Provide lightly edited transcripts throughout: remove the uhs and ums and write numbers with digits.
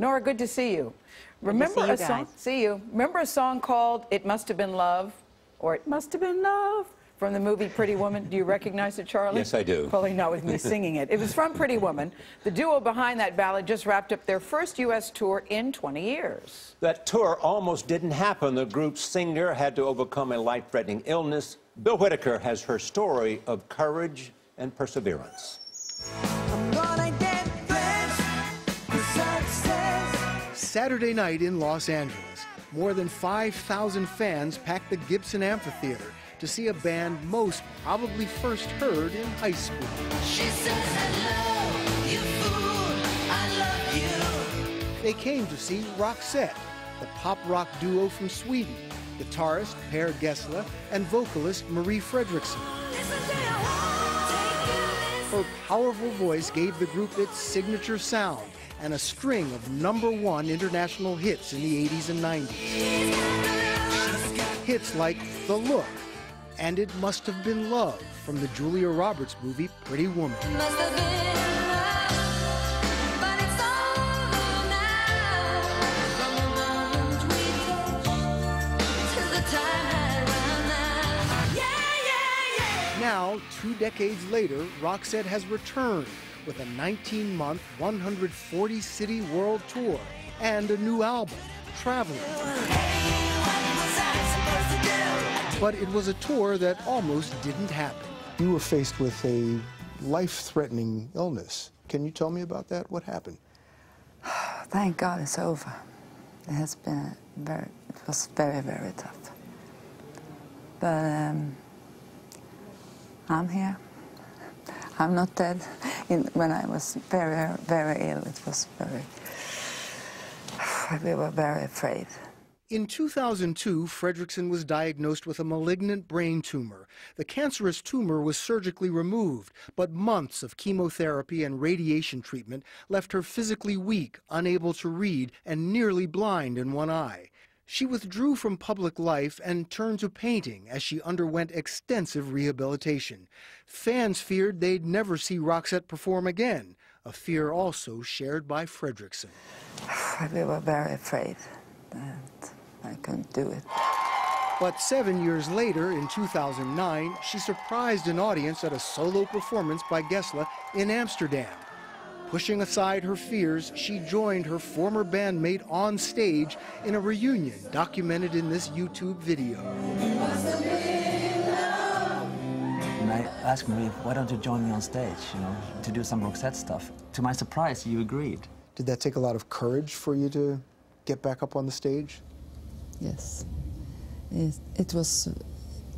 Nora, good to see you. Remember a song? See you. Remember a song called "It Must Have Been Love" or "It Must Have Been Love" from the movie Pretty Woman? Do you recognize it, Charlie? Yes, I do. Probably not with me singing it. It was from Pretty Woman. The duo behind that ballad just wrapped up their first U.S. tour in 20 years. That tour almost didn't happen. The group's singer had to overcome a life-threatening illness. Bill Whitaker has her story of courage and perseverance. Saturday night in Los Angeles, more than 5,000 fans packed the Gibson Amphitheater to see a band most probably first heard in high school. She says, "Hello, you fool, I love you." They came to see Roxette, the pop rock duo from Sweden, guitarist Per Gessle and vocalist Marie Fredriksson. Her powerful voice gave the group its signature sound and a string of #1 international hits in the 80s and 90s. Hits like The Look and It Must Have Been Love from the Julia Roberts movie Pretty Woman. Now, 2 decades later, Roxette has returned with a 19-month, 140-city world tour and a new album, Traveling. But it was a tour that almost didn't happen. You were faced with a life-threatening illness. Can you tell me about that? What happened? Thank God it's over. It has been it was very, very tough. But I'm here. I'm not dead. When I was very, very ill, it was we were very afraid. In 2002, Fredriksson was diagnosed with a malignant brain tumor. The cancerous tumor was surgically removed, but months of chemotherapy and radiation treatment left her physically weak, unable to read, and nearly blind in one eye. She withdrew from public life and turned to painting as she underwent extensive rehabilitation. Fans feared they'd never see Roxette perform again, a fear also shared by Fredriksson. We were very afraid that I couldn't do it. But 7 years later, in 2009, she surprised an audience at a solo performance by Gessle in Amsterdam. Pushing aside her fears, she joined her former bandmate on stage in a reunion documented in this YouTube video. And I asked Marie, why don't you join me on stage, to do some Roxette stuff? To my surprise, you agreed. Did that take a lot of courage for you to get back up on the stage? Yes. It was,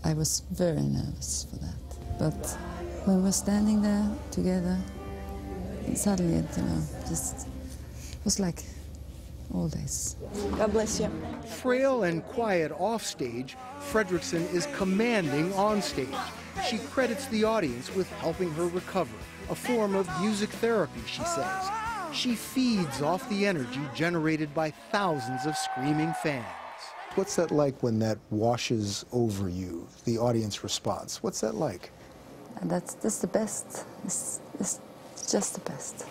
I was very nervous for that. But when we were standing there together, suddenly, just was like all days. God bless you. Frail and quiet offstage, Fredriksson is commanding onstage. She credits the audience with helping her recover, a form of music therapy, she says. She feeds off the energy generated by thousands of screaming fans. What's that like when that washes over you, the audience response? What's that like? And that's the best. It's just the best.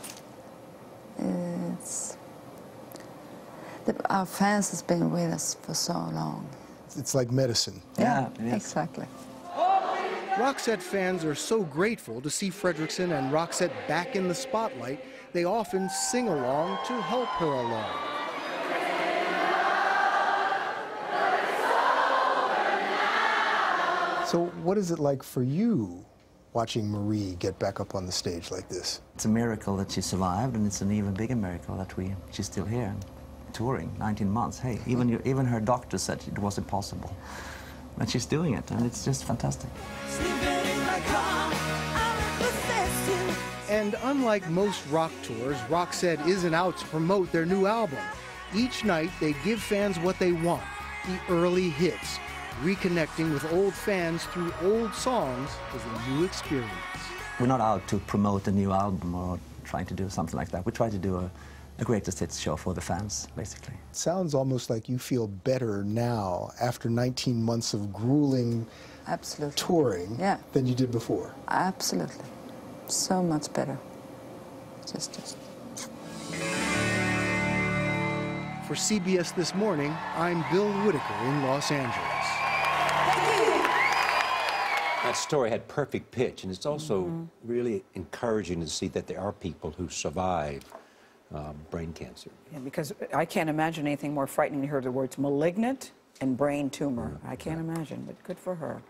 Our fans has been with us for so long. It's like medicine. Yeah, exactly. Roxette fans are so grateful to see Fredriksson and Roxette back in the spotlight, they often sing along to help her along. So what is it like for you watching Marie get back up on the stage like this? It's a miracle that she survived, and it's an even bigger miracle that she's still here and touring 19 months. Hey, even her doctor said it was impossible. But she's doing it, and it's just fantastic. And unlike most rock tours, Roxette isn't out to promote their new album. Each night, they give fans what they want, the early hits. Reconnecting with old fans through old songs is a new experience. We're not out to promote a new album or trying to do something like that. We try to do a greatest hits show for the fans, basically. It sounds almost like you feel better now after 19 months of grueling touring than you did before. Absolutely. So much better. Just. For CBS This Morning, I'm Bill Whitaker in Los Angeles. That story had perfect pitch, and it's also really encouraging to see that there are people who survive brain cancer. Yeah, because I can't imagine anything more frightening to hear the words malignant and brain tumor. I can't imagine, but good for her.